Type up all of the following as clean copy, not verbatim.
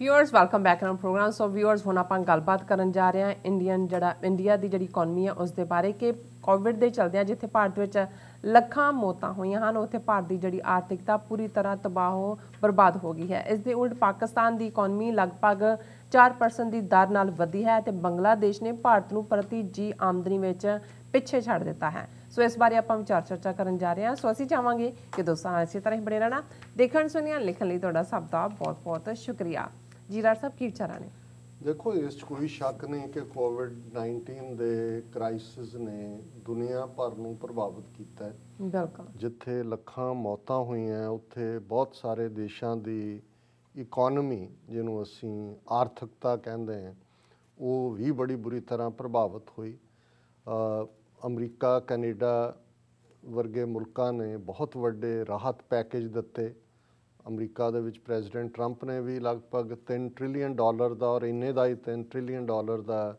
Viewers welcome back on programme. So viewers हुण आपां गलबात करन जा रहे हैं इंडिया की जिहड़ी इकोनॉमी है उसके बारे कि कोविड के चलदियां जिथे भारत विच ਲੱਖਾਂ मौतां होईयां हन उत्थे भारत की जिहड़ी आर्थिकता पूरी तरह तबाह बर्बाद हो गई है। इस दे उल्ट पाकिस्तान की इकोनॉमी लगभग 4% की दर नाल वधी है ते बंगलादेश ने भारत नूं प्रति जी आमदनी विच पिछे छड़ दिता है। सो इस बारे आपां विचार चर्चा करन जा रहे हैं। सो असीं चाहांगे कि दोस्तों इसी तरह ही बने रहना। देखण सुनिया लिखण लई तुहाडा सब दा बहुत बहुत शुक्रिया। जी राज साहब की विचार ने? देखो इस कोई शक नहीं कि कोविड-19 ਦੇ ਕ੍ਰਾਈਸਿਸ ਨੇ ਦੁਨੀਆ ਭਰ ਨੂੰ ਪ੍ਰਭਾਵਿਤ ਕੀਤਾ ਹੈ। ਬਿਲਕੁਲ ਜਿੱਥੇ ਲੱਖਾਂ ਮੌਤਾਂ ਹੋਈਆਂ ਉੱਥੇ ਬਹੁਤ ਸਾਰੇ ਦੇਸ਼ਾਂ ਦੀ ਇਕਨੋਮੀ ਜਿਹਨੂੰ ਅਸੀਂ ਆਰਥਿਕਤਾ ਕਹਿੰਦੇ ਹਾਂ ਉਹ ਵੀ ਬੜੀ ਬੁਰੀ ਤਰ੍ਹਾਂ ਪ੍ਰਭਾਵਿਤ ਹੋਈ। ਅਮਰੀਕਾ ਕੈਨੇਡਾ ਵਰਗੇ ਮੁਲਕਾਂ ਨੇ ਬਹੁਤ ਵੱਡੇ ਰਾਹਤ ਪੈਕੇਜ ਦਿੱਤੇ। ਅਮਰੀਕਾ ਦੇ ਵਿੱਚ ਪ੍ਰੈਜ਼ੀਡੈਂਟ ਟਰੰਪ ਨੇ ਵੀ ਲਗਭਗ $3 ਟ੍ਰਿਲੀਅਨ ਦਾ ਔਰ ਇੰਨੇ ਦਾ ਹੀ $3 ਟ੍ਰਿਲੀਅਨ ਦਾ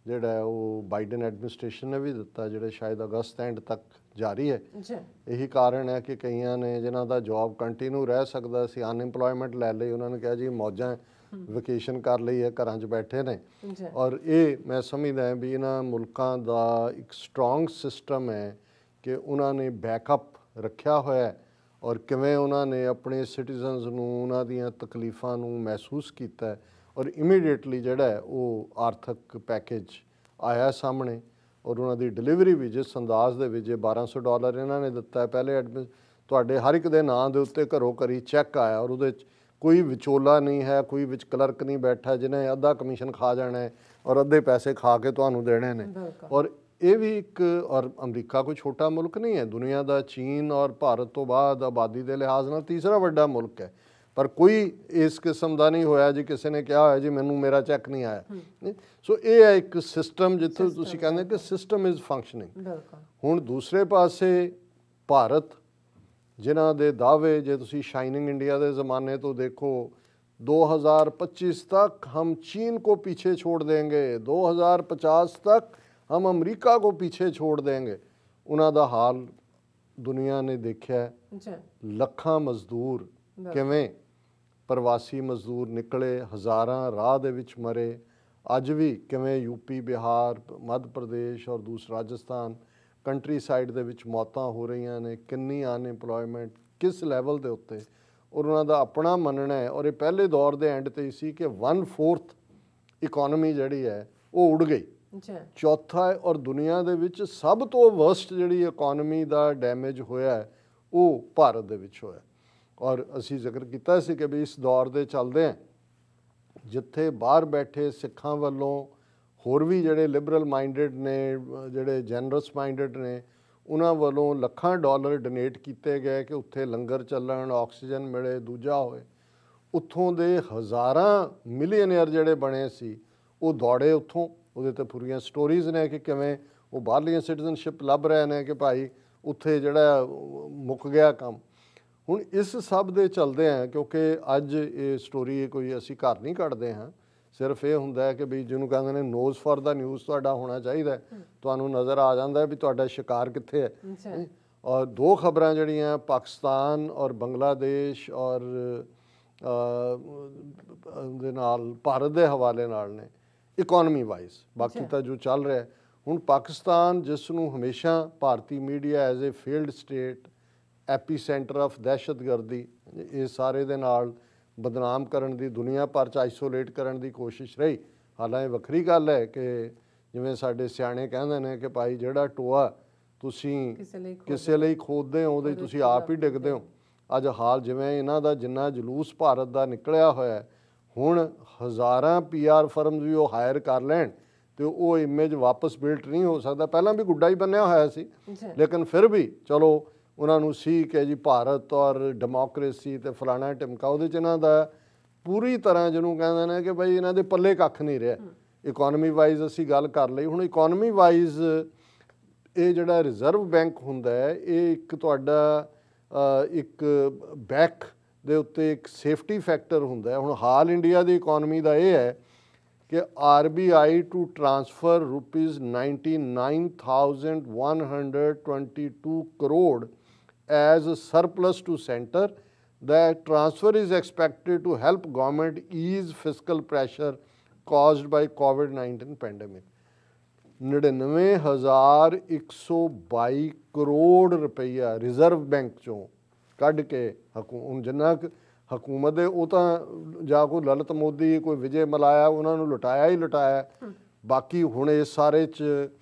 ਜਿਹੜਾ ਉਹ ਬਾਈਡਨ ਐਡਮਿਨਿਸਟ੍ਰੇਸ਼ਨ ਨੇ ਵੀ ਦਿੱਤਾ, ਜਿਹੜੇ ਸ਼ਾਇਦ ਅਗਸਤ ਐਂਡ ਤੱਕ ਜਾਰੀ ਹੈ। ਇਹੀ ਕਾਰਨ ਹੈ ਕਿ ਕਈਆਂ ਨੇ ਜਿਨ੍ਹਾਂ ਦਾ ਜੌਬ ਕੰਟੀਨਿਊ ਰਹਿ ਸਕਦਾ ਸੀ ਅਨਇੰਪਲੋਇਮੈਂਟ ਲੈ ਲਈ, ਉਹਨਾਂ ਨੇ ਕਿਹਾ ਜੀ ਮੌਜਾਂ ਵਕੇਸ਼ਨ ਕਰ ਲਈ ਹੈ, ਘਰਾਂ 'ਚ ਬੈਠੇ ਨੇ। ਔਰ ਇਹ ਮੈਂ ਸਮਝਦਾ ਵੀ ਇਹਨਾਂ ਮੁਲਕਾਂ ਦਾ ਇੱਕ ਸਟਰੋਂਗ ਸਿਸਟਮ ਹੈ ਕਿ ਉਹਨਾਂ ਨੇ ਬੈਕਅਪ ਰੱਖਿਆ ਹੋਇਆ ਔਰ ਕਿਵੇਂ ਉਹਨਾਂ ਨੇ ਆਪਣੇ ਸਿਟੀਜ਼ਨਸ ਨੂੰ ਉਹਨਾਂ ਦੀਆਂ ਤਕਲੀਫਾਂ ਨੂੰ ਮਹਿਸੂਸ ਕੀਤਾ ਔਰ ਇਮੀਡੀਏਟਲੀ ਜਿਹੜਾ ਉਹ ਆਰਥਿਕ ਪੈਕੇਜ ਆਇਆ ਸਾਹਮਣੇ ਔਰ ਉਹਨਾਂ ਦੀ ਡਿਲੀਵਰੀ ਵੀ ਜਿਸ ਅੰਦਾਜ਼ ਦੇ ਵਿੱਚ $1200 ਇਹਨਾਂ ਨੇ ਦਿੱਤਾ। ਪਹਿਲੇ ਤੁਹਾਡੇ ਹਰ ਇੱਕ ਦੇ ਨਾਂ ਦੇ ਉੱਤੇ ਘਰੋਂ ਘਰੀ ਚੈੱਕ ਆਇਆ ਔਰ ਉਹਦੇ 'ਚ ਕੋਈ ਵਿਚੋਲਾ ਨਹੀਂ ਹੈ, ਕੋਈ ਵਿੱਚ ਕਲਰਕ ਨਹੀਂ ਬੈਠਾ ਜਿਹਨੇ ਅੱਧਾ ਕਮਿਸ਼ਨ ਖਾ ਜਾਣਾ ਹੈ ਔਰ ਅੱਧੇ ਪੈਸੇ ਖਾ ਕੇ ਤੁਹਾਨੂੰ ਦੇਣੇ ਨੇ। ਔਰ ਇਹ ਵੀ ਇੱਕ ਔਰ ਅਮਰੀਕਾ ਕੋਈ ਛੋਟਾ ਮੁਲਕ ਨਹੀਂ ਹੈ, ਦੁਨੀਆ ਦਾ ਚੀਨ ਔਰ ਭਾਰਤ ਤੋਂ ਬਾਅਦ ਆਬਾਦੀ ਦੇ ਲਿਹਾਜ਼ ਨਾਲ ਤੀਸਰਾ ਵੱਡਾ ਮੁਲਕ ਹੈ, ਪਰ ਕੋਈ ਇਸ ਕਿਸਮ ਦਾ ਨਹੀਂ ਹੋਇਆ ਜੀ ਕਿਸੇ ਨੇ ਕਿਹਾ ਹੋਇਆ ਜੀ ਮੈਨੂੰ ਮੇਰਾ ਚੈੱਕ ਨਹੀਂ ਆਇਆ। ਸੋ ਇਹ ਹੈ ਇੱਕ ਸਿਸਟਮ ਜਿੱਥੇ ਤੁਸੀਂ ਕਹਿੰਦੇ ਕਿ ਸਿਸਟਮ ਇਜ਼ ਫੰਕਸ਼ਨਿੰਗ। ਹੁਣ ਦੂਸਰੇ ਪਾਸੇ ਭਾਰਤ ਜਿਨ੍ਹਾਂ ਦੇ ਦਾਅਵੇ ਜੇ ਤੁਸੀਂ ਸ਼ਾਈਨਿੰਗ ਇੰਡੀਆ ਦੇ ਜ਼ਮਾਨੇ ਤੋਂ ਦੇਖੋ 2025 तक हम चीन को पीछे छोड़ देंगे, 2050 तक हम अमरीका को पीछे छोड़ देंगे। ਉਹਨਾਂ ਦਾ ਹਾਲ ਦੁਨੀਆ ਨੇ ਦੇਖਿਆ। ਲੱਖਾਂ ਮਜ਼ਦੂਰ ਕਿਵੇਂ ਪ੍ਰਵਾਸੀ ਮਜ਼ਦੂਰ ਨਿਕਲੇ, ਹਜ਼ਾਰਾਂ ਰਾਹ ਦੇ ਵਿੱਚ ਮਰੇ। ਅੱਜ ਵੀ ਕਿਵੇਂ ਯੂਪੀ, ਬਿਹਾਰ, ਮੱਧ ਪ੍ਰਦੇਸ਼ ਔਰ ਦੂਸਰਾ ਰਾਜਸਥਾਨ ਕੰਟਰੀ ਸਾਈਡ ਦੇ ਵਿੱਚ ਮੌਤਾਂ ਹੋ ਰਹੀਆਂ ਨੇ। ਕਿੰਨੀ ਅਨਇੰਪਲੋਇਮੈਂਟ ਕਿਸ ਲੈਵਲ ਦੇ ਉੱਤੇ ਔਰ ਉਹਨਾਂ ਦਾ ਆਪਣਾ ਮੰਨਣਾ ਹੈ ਔਰ ਇਹ ਪਹਿਲੇ ਦੌਰ ਦੇ ਐਂਡ 'ਤੇ ਸੀ ਕਿ 1/4 ਇਕੋਨਮੀ ਜਿਹੜੀ ਹੈ ਉਹ ਉੱਡ ਗਈ। ਚੌਥਾ ਹੈ ਔਰ ਦੁਨੀਆ ਦੇ ਵਿੱਚ ਸਭ ਤੋਂ ਵਰਸਟ ਜਿਹੜੀ ਇਕੋਨਮੀ ਦਾ ਡੈਮੇਜ ਹੋਇਆ ਉਹ ਭਾਰਤ ਦੇ ਵਿੱਚ ਹੋਇਆ। ਔਰ ਅਸੀਂ ਜ਼ਿਕਰ ਕੀਤਾ ਸੀ ਕਿ ਵੀ ਇਸ ਦੌਰ ਦੇ ਚੱਲਦੇ ਆ ਜਿੱਥੇ ਬਾਹਰ ਬੈਠੇ ਸਿੱਖਾਂ ਵੱਲੋਂ ਹੋਰ ਵੀ ਜਿਹੜੇ ਲਿਬਰਲ ਮਾਈਂਡਡ ਨੇ, ਜਿਹੜੇ ਜੈਨਰਸ ਮਾਈਂਡਡ ਨੇ, ਉਹਨਾਂ ਵੱਲੋਂ ਲੱਖਾਂ ਡਾਲਰ ਡੋਨੇਟ ਕੀਤੇ ਗਏ ਕਿ ਉੱਥੇ ਲੰਗਰ ਚੱਲਣ, ਆਕਸੀਜਨ ਮਿਲੇ, ਦੂਜਾ ਹੋਏ। ਉੱਥੋਂ ਦੇ ਹਜ਼ਾਰਾਂ ਮਿਲੀਅਨਰ ਜਿਹੜੇ ਬਣੇ ਸੀ ਉਹ ਦੌੜੇ ਉੱਥੋਂ। ਉਹਦੇ 'ਤੇ ਪੂਰੀਆਂ ਸਟੋਰੀਜ਼ ਨੇ ਕਿ ਕਿਵੇਂ ਉਹ ਬਾਹਰਲੀਆਂ ਸਿਟੀਜ਼ਨਸ਼ਿਪ ਲੱਭ ਰਹੇ ਨੇ ਕਿ ਭਾਈ ਉੱਥੇ ਜਿਹੜਾ ਮੁੱਕ ਗਿਆ ਕੰਮ। ਹੁਣ ਇਸ ਸਭ ਦੇ ਚੱਲਦੇ ਆ ਕਿਉਂਕਿ ਅੱਜ ਇਹ ਸਟੋਰੀ ਕੋਈ ਅਸੀਂ ਘਰ ਨਹੀਂ ਕੱਢਦੇ ਹਾਂ, ਸਿਰਫ ਇਹ ਹੁੰਦਾ ਹੈ ਕਿ ਵੀ ਜਿਹਨੂੰ ਕਹਿੰਦੇ ਨੇ ਨੋਜ਼ ਫॉर ਦਾ ਨਿਊਜ਼ ਤੁਹਾਡਾ ਹੋਣਾ ਚਾਹੀਦਾ, ਤੁਹਾਨੂੰ ਨਜ਼ਰ ਆ ਜਾਂਦਾ ਵੀ ਤੁਹਾਡਾ ਸ਼ਿਕਾਰ ਕਿੱਥੇ ਹੈ। ਔਰ ਦੋ ਖਬਰਾਂ ਜਿਹੜੀਆਂ ਪਾਕਿਸਤਾਨ ਔਰ ਬੰਗਲਾਦੇਸ਼ ਔਰ ਦੇ ਨਾਲ ਭਾਰਤ ਦੇ ਹਵਾਲੇ ਨਾਲ ਨੇ ਇਕੋਨਮੀ ਵਾਈਜ਼। ਬਾਕੀ ਤਾਂ ਜੋ ਚੱਲ ਰਿਹਾ ਹੁਣ ਪਾਕਿਸਤਾਨ ਜਿਸ ਨੂੰ ਹਮੇਸ਼ਾ ਭਾਰਤੀ media as a failed state, epicentre of ਦਹਿਸ਼ਤਗਰਦੀ, ਇਹ ਸਾਰੇ ਦੇ ਨਾਲ ਬਦਨਾਮ ਕਰਨ ਦੀ, ਦੁਨੀਆ ਭਰ 'ਚ ਆਈਸੋਲੇਟ ਕਰਨ ਦੀ ਕੋਸ਼ਿਸ਼ ਰਹੀ। ਹਾਲਾਂਕਿ ਵੱਖਰੀ ਗੱਲ ਹੈ ਕਿ ਜਿਵੇਂ ਸਾਡੇ ਸਿਆਣੇ ਕਹਿੰਦੇ ਨੇ ਕਿ ਭਾਈ ਜਿਹੜਾ ਟੋਆ ਤੁਸੀਂ ਕਿਸੇ ਲਈ ਖੋਦਦੇ ਹੋ ਉਹਦੇ ਤੁਸੀਂ ਆਪ ਹੀ ਡਿੱਗਦੇ ਹੋ। ਅੱਜ ਹਾਲ ਜਿਵੇਂ ਇਹਨਾਂ ਦਾ ਜਿੰਨਾ ਜਲੂਸ ਭਾਰਤ ਦਾ ਨਿਕਲਿਆ ਹੋਇਆ, ਹੁਣ ਹਜ਼ਾਰਾਂ PR ਫਰਮਸ ਵੀ ਉਹ ਹਾਇਰ ਕਰ ਲੈਣ ਤੇ ਉਹ ਇਮੇਜ ਵਾਪਸ ਬਿਲਟ ਨਹੀਂ ਹੋ ਸਕਦਾ। ਪਹਿਲਾਂ ਵੀ ਗੁੱਡਾ ਹੀ ਬੰਨਿਆ ਹੋਇਆ ਸੀ, ਲੇਕਿਨ ਫਿਰ ਵੀ ਚਲੋ ਉਹਨਾਂ ਨੂੰ ਸੀ ਕਿ ਜੀ ਭਾਰਤ ਔਰ ਡੈਮੋਕ੍ਰੇਸੀ ਤੇ ਫਲਾਣਾ ਟਿਮਕਾ, ਉਹਦੇ 'ਚ ਇਹਨਾਂ ਦਾ ਪੂਰੀ ਤਰ੍ਹਾਂ ਜਿਹਨੂੰ ਕਹਿੰਦੇ ਨੇ ਕਿ ਬਈ ਇਹਨਾਂ ਦੇ ਪੱਲੇ ਕੱਖ ਨਹੀਂ ਰਿਹਾ। ਇਕੋਨਮੀ ਵਾਈਜ਼ ਅਸੀਂ ਗੱਲ ਕਰ ਲਈ। ਹੁਣ ਇਕੋਨਮੀ ਵਾਈਜ਼ ਇਹ ਜਿਹੜਾ ਰਿਜ਼ਰਵ ਬੈਂਕ ਹੁੰਦਾ ਹੈ ਇਹ ਇੱਕ ਤੁਹਾਡਾ ਇੱਕ ਬੈਕ ਦੇ ਉੱਤੇ ਇੱਕ ਸੇਫਟੀ ਫੈਕਟਰ ਹੁੰਦਾ ਹੈ। ਹੁਣ ਹਾਲ ਇੰਡੀਆ ਦੀ ਇਕੋਨਮੀ ਦਾ ਇਹ ਹੈ ਕਿ RBI to transfer ₹99,122 crore as a surplus to center that transfer is expected to help government ease fiscal pressure caused by COVID-19 pandemic. 99,122 crore ਰੁਪਈਆ ਰਿਜ਼ਰਵ ਬੈਂਕ ਚੋਂ ਕੱਢ ਕੇ ਹੁਣ ਜਿੰਨਾ ਕੁ ਹਕੂਮਤ ਦੇ ਉਹ ਤਾਂ ਜਾਂ ਕੋਈ ਲਲਿਤ ਮੋਦੀ ਕੋਈ ਵਿਜੇ ਮਲਾਇਆ ਉਹਨਾਂ ਨੂੰ ਲੁਟਾਇਆ ਹੀ ਲੁਟਾਇਆ। ਬਾਕੀ ਹੁਣ ਇਸ ਸਾਰੇ 'ਚ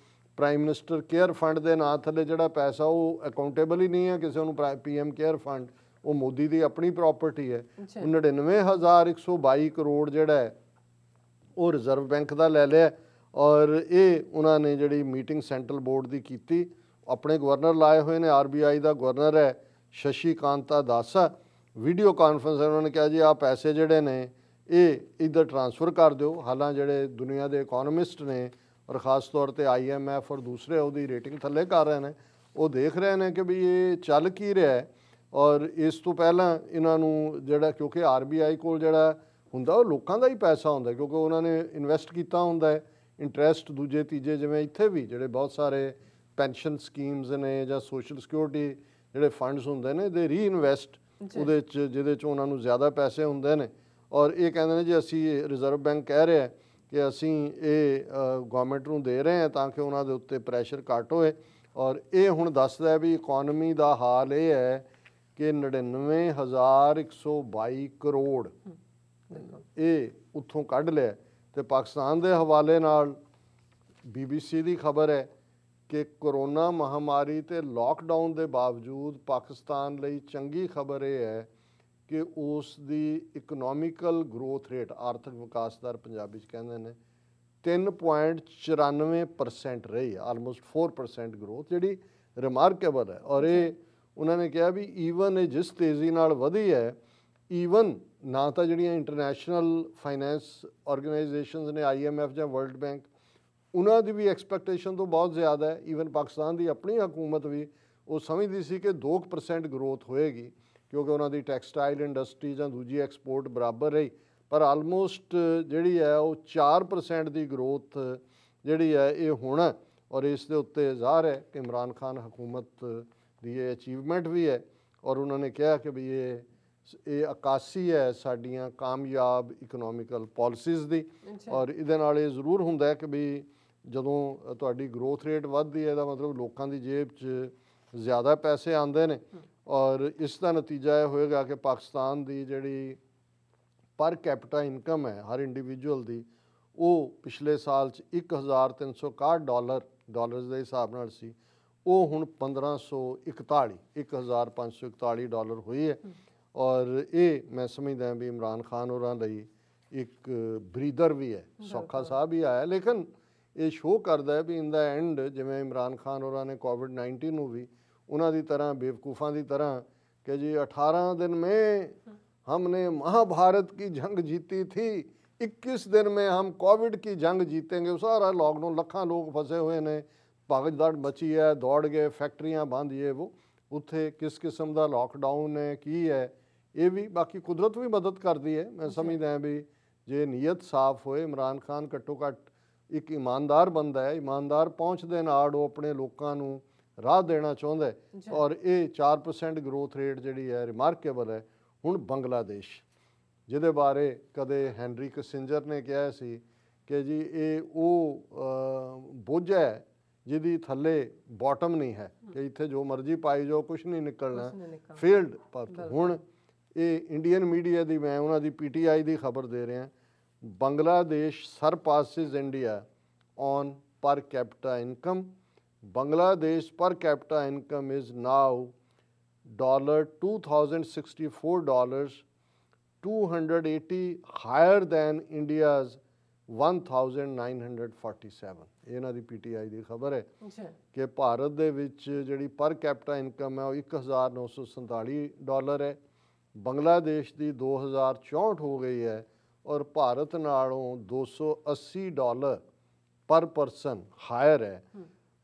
ਪ੍ਰਾਈਮ ਮਿਨਿਸਟਰ ਕੇਅਰ ਫੰਡ ਦੇ ਨਾਂ ਥੱਲੇ ਜਿਹੜਾ ਪੈਸਾ ਉਹ ਅਕਾਊਂਟੇਬਲ ਹੀ ਨਹੀਂ ਹੈ ਕਿਸੇ ਨੂੰ। PM ਕੇਅਰ ਫੰਡ ਉਹ ਮੋਦੀ ਦੀ ਆਪਣੀ ਪ੍ਰਾਪਰਟੀ ਹੈ। 99,122 ਕਰੋੜ ਜਿਹੜਾ ਹੈ ਉਹ ਰਿਜ਼ਰਵ ਬੈਂਕ ਦਾ ਲੈ ਲਿਆ। ਔਰ ਇਹ ਉਹਨਾਂ ਨੇ ਜਿਹੜੀ ਮੀਟਿੰਗ ਸੈਂਟਰਲ ਬੋਰਡ ਦੀ ਕੀਤੀ, ਆਪਣੇ ਗਵਰਨਰ ਲਾਏ ਹੋਏ ਨੇ। RBI ਦਾ ਗਵਰਨਰ ਹੈ ਸ਼ਸ਼ੀ ਕਾਂਤਾ ਦਾਸ। ਵੀਡੀਓ ਕਾਨਫਰੰਸ ਉਹਨਾਂ ਨੇ ਕਿਹਾ ਜੀ ਆਹ ਪੈਸੇ ਜਿਹੜੇ ਨੇ ਇਹ ਇੱਧਰ ਟਰਾਂਸਫਰ ਕਰ ਦਿਓ। ਹਾਲਾਂ ਜਿਹੜੇ ਦੁਨੀਆ ਦੇ ਇਕੋਨਮਿਸਟ ਨੇ ਔਰ ਖ਼ਾਸ ਤੌਰ 'ਤੇ IMF ਔਰ ਦੂਸਰੇ ਉਹਦੀ ਰੇਟਿੰਗ ਥੱਲੇ ਕਰ ਰਹੇ ਨੇ, ਉਹ ਦੇਖ ਰਹੇ ਨੇ ਕਿ ਵੀ ਇਹ ਚੱਲ ਕੀ ਰਿਹਾ ਹੈ। ਔਰ ਇਸ ਤੋਂ ਪਹਿਲਾਂ ਇਹਨਾਂ ਨੂੰ ਜਿਹੜਾ ਕਿਉਂਕਿ RBI ਕੋਲ ਜਿਹੜਾ ਹੁੰਦਾ ਉਹ ਲੋਕਾਂ ਦਾ ਹੀ ਪੈਸਾ ਹੁੰਦਾ, ਕਿਉਂਕਿ ਉਹਨਾਂ ਨੇ ਇਨਵੈਸਟ ਕੀਤਾ ਹੁੰਦਾ ਹੈ ਇੰਟਰਸਟ ਦੂਜੇ ਤੀਜੇ, ਜਿਵੇਂ ਇੱਥੇ ਵੀ ਜਿਹੜੇ ਬਹੁਤ ਸਾਰੇ ਪੈਨਸ਼ਨ ਸਕੀਮਸ ਨੇ ਜਾਂ ਸੋਸ਼ਲ ਸਿਕਿਉਰਿਟੀ ਜਿਹੜੇ ਫੰਡਸ ਹੁੰਦੇ ਨੇ ਦੇ ਰੀਇਨਵੈਸਟ ਉਹਦੇ 'ਚ ਜਿਹਦੇ 'ਚ ਉਹਨਾਂ ਨੂੰ ਜ਼ਿਆਦਾ ਪੈਸੇ ਹੁੰਦੇ ਨੇ। ਔਰ ਇਹ ਕਹਿੰਦੇ ਨੇ ਜੀ ਅਸੀਂ ਰਿਜ਼ਰਵ ਬੈਂਕ ਕਹਿ ਰਿਹਾ ਕਿ ਅਸੀਂ ਇਹ ਗੌਰਮੈਂਟ ਨੂੰ ਦੇ ਰਹੇ ਹਾਂ ਤਾਂ ਕਿ ਉਹਨਾਂ ਦੇ ਉੱਤੇ ਪ੍ਰੈਸ਼ਰ ਘੱਟ ਹੋਏ। ਔਰ ਇਹ ਹੁਣ ਦੱਸਦਾ ਵੀ ਇਕੋਨਮੀ ਦਾ ਹਾਲ ਇਹ ਹੈ ਕਿ 99,122 ਕਰੋੜ ਇਹ ਉੱਥੋਂ ਕੱਢ ਲਿਆ। ਤੇ ਪਾਕਿਸਤਾਨ ਦੇ ਹਵਾਲੇ ਨਾਲ BBC ਦੀ ਖਬਰ ਹੈ ਕਿ ਕੋਰੋਨਾ ਮਹਾਮਾਰੀ ਤੇ ਲਾਕਡਾਊਨ ਦੇ ਬਾਵਜੂਦ ਪਾਕਿਸਤਾਨ ਲਈ ਚੰਗੀ ਖਬਰ ਇਹ ਹੈ ਕਿ ਉਸ ਦੀ ਇਕਨੋਮਿਕਲ ਗਰੋਥ ਰੇਟ, ਆਰਥਿਕ ਵਿਕਾਸ ਦਰ ਪੰਜਾਬੀ 'ਚ ਕਹਿੰਦੇ ਨੇ, 3.94% ਰਹੀ ਹੈ, ਆਲਮੋਸਟ 4% ਗਰੋਥ, ਜਿਹੜੀ ਰਿਮਾਰਕੇਬਲ ਹੈ। ਔਰ ਇਹ ਉਹਨਾਂ ਨੇ ਕਿਹਾ ਵੀ ਈਵਨ ਇਹ ਜਿਸ ਤੇਜ਼ੀ ਨਾਲ ਵਧੀ ਹੈ, ਈਵਨ ਨਾ ਤਾਂ ਜਿਹੜੀਆਂ ਇੰਟਰਨੈਸ਼ਨਲ ਫਾਈਨੈਂਸ ਆਰਗੇਨਾਈਜੇਸ਼ਨਸ ਨੇ IMF ਜਾਂ ਵਰਲਡ ਬੈਂਕ, ਉਹਨਾਂ ਦੀ ਵੀ ਐਕਸਪੈਕਟੇਸ਼ਨ ਤੋਂ ਬਹੁਤ ਜ਼ਿਆਦਾ ਹੈ। ਈਵਨ ਪਾਕਿਸਤਾਨ ਦੀ ਆਪਣੀ ਹਕੂਮਤ ਵੀ ਉਹ ਸਮਝਦੀ ਸੀ ਕਿ 2% ਗਰੋਥ ਹੋਏਗੀ ਕਿਉਂਕਿ ਉਹਨਾਂ ਦੀ ਟੈਕਸਟਾਈਲ ਇੰਡਸਟਰੀ ਜਾਂ ਦੂਜੀ ਐਕਸਪੋਰਟ ਬਰਾਬਰ ਰਹੀ। ਪਰ ਆਲਮੋਸਟ ਜਿਹੜੀ ਹੈ ਉਹ 4% ਦੀ ਗਰੋਥ ਜਿਹੜੀ ਹੈ ਇਹ ਹੋਣਾ। ਔਰ ਇਸ ਦੇ ਉੱਤੇ ਜ਼ਾਹਰ ਹੈ ਕਿ ਇਮਰਾਨ ਖਾਨ ਹਕੂਮਤ ਦੀ ਇਹ ਅਚੀਵਮੈਂਟ ਵੀ ਹੈ। ਔਰ ਉਹਨਾਂ ਨੇ ਕਿਹਾ ਕਿ ਵੀ ਇਹ ਅਕਾਸੀ ਹੈ ਸਾਡੀਆਂ ਕਾਮਯਾਬ ਇਕਨੋਮਿਕਲ ਪਾਲਿਸੀਜ਼ ਦੀ। ਔਰ ਇਹਦੇ ਨਾਲ ਇਹ ਜ਼ਰੂਰ ਹੁੰਦਾ ਹੈ ਕਿ ਵੀ ਜਦੋਂ ਤੁਹਾਡੀ ਗਰੋਥ ਰੇਟ ਵੱਧਦੀ ਹੈ ਇਹਦਾ ਮਤਲਬ ਲੋਕਾਂ ਦੀ ਜੇਬ 'ਚ ਜ਼ਿਆਦਾ ਪੈਸੇ ਆਉਂਦੇ ਨੇ। ਔਰ ਇਸ ਦਾ ਨਤੀਜਾ ਇਹ ਹੋਏਗਾ ਕਿ ਪਾਕਿਸਤਾਨ ਦੀ ਜਿਹੜੀ ਪਰ ਕੈਪੀਟਾ ਇਨਕਮ ਹੈ ਹਰ ਇੰਡੀਵਿਜੂਅਲ ਦੀ, ਉਹ ਪਿਛਲੇ ਸਾਲ 'ਚ 1,361 ਡਾਲਰਸ ਦੇ ਹਿਸਾਬ ਨਾਲ ਸੀ, ਉਹ ਹੁਣ 1,541 ਡਾਲਰ ਹੋਈ ਹੈ। ਔਰ ਇਹ ਮੈਂ ਸਮਝਦਾ ਵੀ ਇਮਰਾਨ ਖਾਨ ਹੋਰਾਂ ਲਈ ਇੱਕ ਬਰੀਦਰ ਵੀ ਹੈ, ਸੌਖਾ ਸਾਹ ਵੀ ਆਇਆ। ਲੇਕਿਨ ਇਹ ਸ਼ੋਅ ਕਰਦਾ ਹੈ ਵੀ ਇਨ ਦਾ ਐਂਡ ਜਿਵੇਂ ਇਮਰਾਨ ਖਾਨ ਹੋਰਾਂ ਨੇ COVID-19 ਨੂੰ ਵੀ ਉਹਨਾਂ ਦੀ ਤਰ੍ਹਾਂ ਬੇਵਕੂफ़ਾਂ ਦੀ ਤਰ੍ਹਾਂ कि जी 18 दिन में हमने महाभारत की जंग जीती थी, 21 दिन में हम कोविड की जंग जीतेंगे। सारा लॉकडाउन, ਲੱਖਾਂ लोग फसे हुए ने, भागदौड़ मची है, दौड़ गए, फैक्ट्रियां बंद, ये वो। उत्थे किस किस्म का लॉकडाउन है की है ये भी बाकी कुदरत भी मदद करती है। मैं समझदा भी जे नीयत साफ होए, इमरान खान घट्टो घट्ट एक ईमानदार बंदा है, ईमानदार पहुँच दे नाल वो अपने लोगों को राह देना चाहता है। और ये 4% ग्रोथ रेट जी है रिमार्केबल है। हुण बंगलादेश जिहदे बारे कदे हैनरी किसिंजर ने कहा सी कि जी ये वो बोझ है जिहदी थले बॉटम नहीं है कि इत्थे जो मर्जी पाई जाओ कुछ नहीं निकलना फील्ड पर। हुण ये इंडियन मीडिया दी मैं उन्हां दी PTI दी खबर दे रहा, Bangladesh surpasses India on per capita income. Bangladesh per capita income is now $2,064, 280 higher than India's 1,947। ਇਹਨਾਂ ਦੀ PTI ਦੀ ਖਬਰ ਹੈ ਕਿ ਭਾਰਤ ਦੇ ਵਿੱਚ ਜਿਹੜੀ ਪਰ ਕੈਪੀਟਾ ਇਨਕਮ ਹੈ ਉਹ $1,947 ਹੈ, ਬੰਗਲਾਦੇਸ਼ ਦੀ 2,064 ਹੋ ਗਈ ਹੈ ਔਰ ਭਾਰਤ ਨਾਲੋਂ $280 ਪਰ ਪਰਸਨ ਹਾਇਰ ਹੈ।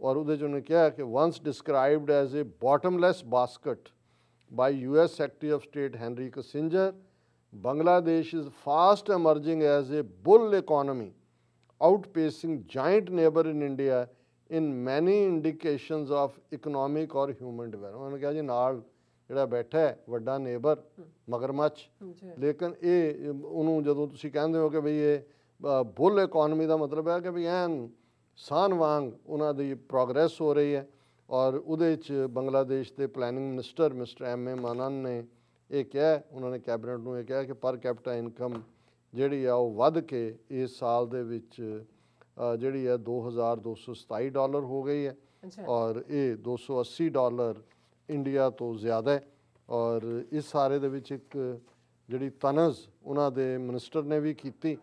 और उहदे च उन्होंने कहा कि once described as a bottomless basket by US Secretary of State Henry Kissinger, Bangladesh is fast emerging as a bull economy, outpacing giant neighbor in India in many indications of economic or human development। उन्होंने कहा जी नाल ਜਿਹੜਾ ਬੈਠਾ ਹੈ ਵੱਡਾ neighbour ਮਗਰਮੱਛ, ਲੇਕਿਨ ਇਹ ਉਹਨੂੰ ਜਦੋਂ ਤੁਸੀਂ ਕਹਿੰਦੇ ਹੋ ਕਿ ਬਈ ਇਹ ਬੁੱਲ ਇਕੋਨਮੀ ਦਾ ਮਤਲਬ ਹੈ ਕਿ ਵੀ ਐਨ ਸਾਨ ਵਾਂਗ ਉਹਨਾਂ ਦੀ ਪ੍ਰੋਗਰੈਸ ਹੋ ਰਹੀ ਹੈ। ਔਰ ਉਹਦੇ 'ਚ ਬੰਗਲਾਦੇਸ਼ ਦੇ ਪਲੈਨਿੰਗ ਮਿਨਿਸਟਰ ਮਿਸਟਰ M.A. ਮਾਨਨ ਨੇ ਇਹ ਕਿਹਾ, ਉਹਨਾਂ ਨੇ ਕੈਬਨਿਟ ਨੂੰ ਇਹ ਕਿਹਾ ਕਿ ਪਰ ਕੈਪੀਟਾ ਇਨਕਮ ਜਿਹੜੀ ਆ ਉਹ ਵੱਧ ਕੇ ਇਸ ਸਾਲ ਦੇ ਵਿੱਚ ਜਿਹੜੀ ਹੈ $2,227 ਹੋ ਗਈ ਹੈ ਔਰ ਇਹ $280 ਇੰਡੀਆ ਤੋਂ ਜ਼ਿਆਦਾ ਹੈ। ਔਰ ਇਸ ਸਾਰੇ ਦੇ ਵਿੱਚ ਇੱਕ ਜਿਹੜੀ ਤਨਜ਼ ਉਹਨਾਂ ਦੇ ਮਿਨਿਸਟਰ ਨੇ ਵੀ ਕੀਤੀ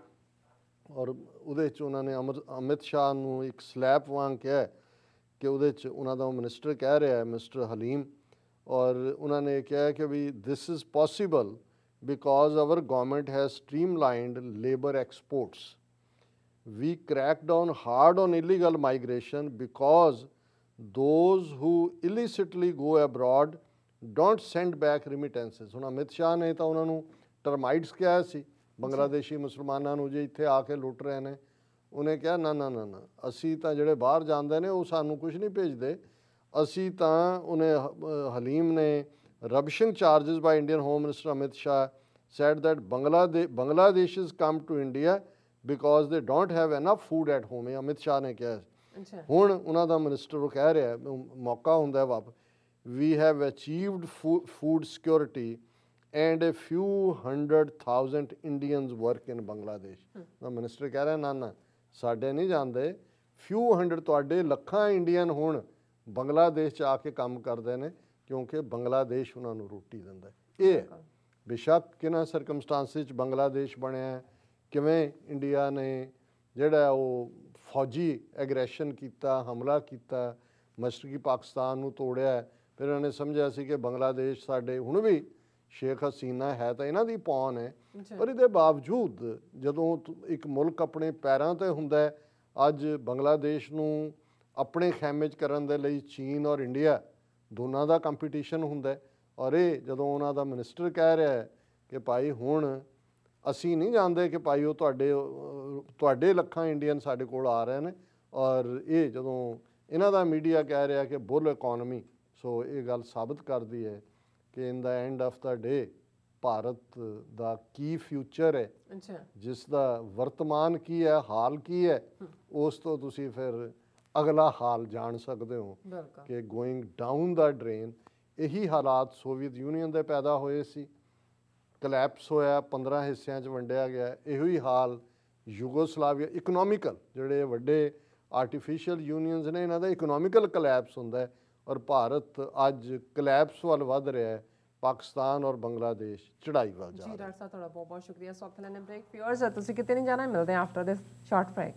ਔਰ ਉਹਦੇ 'ਚ ਉਹਨਾਂ ਨੇ ਅਮਿਤ ਸ਼ਾਹ ਨੂੰ ਇੱਕ ਸਲੈਪ ਵਾਂਗ ਕਿਹਾ ਕਿ ਉਹਦੇ 'ਚ ਉਹਨਾਂ ਦਾ ਮਿਨਿਸਟਰ ਕਹਿ ਰਿਹਾ ਹੈ ਮਿਸਟਰ ਹਲੀਮ, ਔਰ ਉਹਨਾਂ ਨੇ ਕਿਹਾ ਕਿ ਵੀ this is possible because our government has streamlined labour exports. We crack down hard on illegal migration because those who illicitly go abroad don't send back remittances। ਹੁਣ ਅਮਿਤ ਸ਼ਾਹ ਨੇ ਤਾਂ ਉਹਨਾਂ ਨੂੰ ਟਰਮਾਈਟਸ ਕਿਹਾ ਸੀ ਬੰਗਲਾਦੇਸ਼ੀ ਮੁਸਲਮਾਨਾਂ ਨੂੰ ਜੇ ਇੱਥੇ ਆ ਕੇ ਲੁੱਟ ਰਹੇ ਨੇ। ਉਹਨੇ ਕਿਹਾ ਨਾ ਨਾ ਨਾ ਨਾ, ਅਸੀਂ ਤਾਂ ਜਿਹੜੇ ਬਾਹਰ ਜਾਂਦੇ ਨੇ ਉਹ ਸਾਨੂੰ ਕੁਝ ਨਹੀਂ ਭੇਜਦੇ, ਅਸੀਂ ਤਾਂ ਉਹਨੇ ਹਲੀਮ ਨੇ rubbishing charges by Indian home minister Amit Shah said that Bangladeshis come to India because they don't have enough food at home। ਇਹ ਅਮਿਤ ਸ਼ਾਹ ਨੇ ਕਿਹਾ। ਹੁਣ ਉਹਨਾਂ ਦਾ ਮਿਨਿਸਟਰ ਉਹ ਕਹਿ ਰਿਹਾ ਮੌਕਾ ਹੁੰਦਾ ਵਾਪ we have achieved food security and a few 100,000 Indians work in Bangladesh। The minister ਕਹਿ ਰਿਹਾ ਨਾ ਨਾ ਸਾਡੇ ਨਹੀਂ ਜਾਂਦੇ, few 100 ਤੁਹਾਡੇ ਲੱਖਾਂ ਇੰਡੀਅਨ ਹੁਣ ਬੰਗਲਾਦੇਸ਼ 'ਚ ਆ ਕੇ ਕੰਮ ਕਰਦੇ ਨੇ ਕਿਉਂਕਿ ਬੰਗਲਾਦੇਸ਼ ਉਹਨਾਂ ਨੂੰ ਰੋਟੀ ਦਿੰਦਾ। ਇਹ ਬੇਸ਼ੱਕ ਕਿਹਨਾਂ ਸਰਕਮਸਟਾਂਸਿਸ 'ਚ ਬੰਗਲਾਦੇਸ਼ ਬਣਿਆ, ਕਿਵੇਂ ਇੰਡੀਆ ਨੇ ਜਿਹੜਾ ਉਹ ਫੌਜੀ ਐਗਰੈਸ਼ਨ ਕੀਤਾ, ਹਮਲਾ ਕੀਤਾ, ਮਸ਼ਰਕੀ ਪਾਕਿਸਤਾਨ ਨੂੰ ਤੋੜਿਆ, ਫਿਰ ਉਹਨਾਂ ਨੇ ਸਮਝਿਆ ਸੀ ਕਿ ਬੰਗਲਾਦੇਸ਼ ਸਾਡੇ ਹੁਣ ਵੀ ਸ਼ੇਖ ਹਸੀਨਾ ਹੈ ਤਾਂ ਇਹਨਾਂ ਦੀ ਪੌਣ ਹੈ, ਪਰ ਇਹਦੇ ਬਾਵਜੂਦ ਜਦੋਂ ਇੱਕ ਮੁਲਕ ਆਪਣੇ ਪੈਰਾਂ 'ਤੇ ਹੁੰਦਾ, ਅੱਜ ਬੰਗਲਾਦੇਸ਼ ਨੂੰ ਆਪਣੇ ਖੈਮੇ 'ਚ ਕਰਨ ਦੇ ਲਈ ਚੀਨ ਔਰ ਇੰਡੀਆ ਦੋਨਾਂ ਦਾ ਕੰਪੀਟੀਸ਼ਨ ਹੁੰਦਾ। ਔਰ ਇਹ ਜਦੋਂ ਉਹਨਾਂ ਦਾ ਮਿਨਿਸਟਰ ਕਹਿ ਰਿਹਾ ਹੈ ਕਿ ਭਾਈ ਹੁਣ ਅਸੀਂ ਨਹੀਂ ਜਾਣਦੇ ਕਿ ਭਾਈ ਉਹ ਤੁਹਾਡੇ ਲੱਖਾਂ ਇੰਡੀਅਨ ਸਾਡੇ ਕੋਲ ਆ ਰਹੇ ਨੇ, ਔਰ ਇਹ ਜਦੋਂ ਇਹਨਾਂ ਦਾ ਮੀਡੀਆ ਕਹਿ ਰਿਹਾ ਕਿ ਬੁੱਲ ਇਕੋਨਮੀ, ਸੋ ਇਹ ਗੱਲ ਸਾਬਤ ਕਰਦੀ ਹੈ ਕਿ in the end of the day Bharat ਦਾ ਕੀ ਫਿਊਚਰ ਹੈ, ਜਿਸ ਦਾ ਵਰਤਮਾਨ ਕੀ ਹੈ, ਹਾਲ ਕੀ ਹੈ, ਉਸ ਤੋਂ ਤੁਸੀਂ ਫਿਰ ਅਗਲਾ ਹਾਲ ਜਾਣ ਸਕਦੇ ਹੋ ਕਿ ਗੋਇੰਗ ਡਾਊਨ ਦਾ ਡਰੇਨ। ਇਹੀ ਹਾਲਾਤ ਸੋਵੀਅਤ ਯੂਨੀਅਨ ਦੇ ਪੈਦਾ ਹੋਏ ਸੀ, ਕਲੈਪਸ ਹੋਇਆ, 15 ਹਿੱਸਿਆਂ 'ਚ ਵੰਡਿਆ ਗਿਆ। ਇਹੋ ਹੀ ਹਾਲ ਯੂਗੋਸਲਾਵੀਆ, ਇਕਨੋਮਿਕਲ ਜਿਹੜੇ ਵੱਡੇ ਆਰਟੀਫਿਸ਼ੀਅਲ ਯੂਨੀਅਨਸ ਨੇ ਇਹਨਾਂ ਦਾ ਇਕਨੋਮਿਕਲ ਕਲੈਪਸ ਹੁੰਦਾ ਹੈ, ਔਰ ਭਾਰਤ ਅੱਜ ਕਲੈਪਸ ਵੱਲ ਵੱਧ ਰਿਹਾ ਹੈ, ਪਾਕਿਸਤਾਨ ਔਰ ਬੰਗਲਾਦੇਸ਼ ਚੜ੍ਹਾਈ ਵੱਲ ਜਾ ਰਿਹਾ। ਜੀ ਡਾਕਟਰ ਸਾਹਿਬ ਤੁਹਾਡਾ ਬਹੁਤ ਬਹੁਤ ਸ਼ੁਕਰੀਆ। ਸੋ ਲੈਣੇ ਬ੍ਰੇਕ। ਵਿਊਅਰਸ ਤੁਸੀਂ ਕਿਤੇ ਨਹੀਂ ਜਾਣਾ, ਮਿਲਦੇ ਹਾਂ ਆਫਟਰ ਦਿਸ ਸ਼ਾਰਟ ਬ੍ਰੇਕ।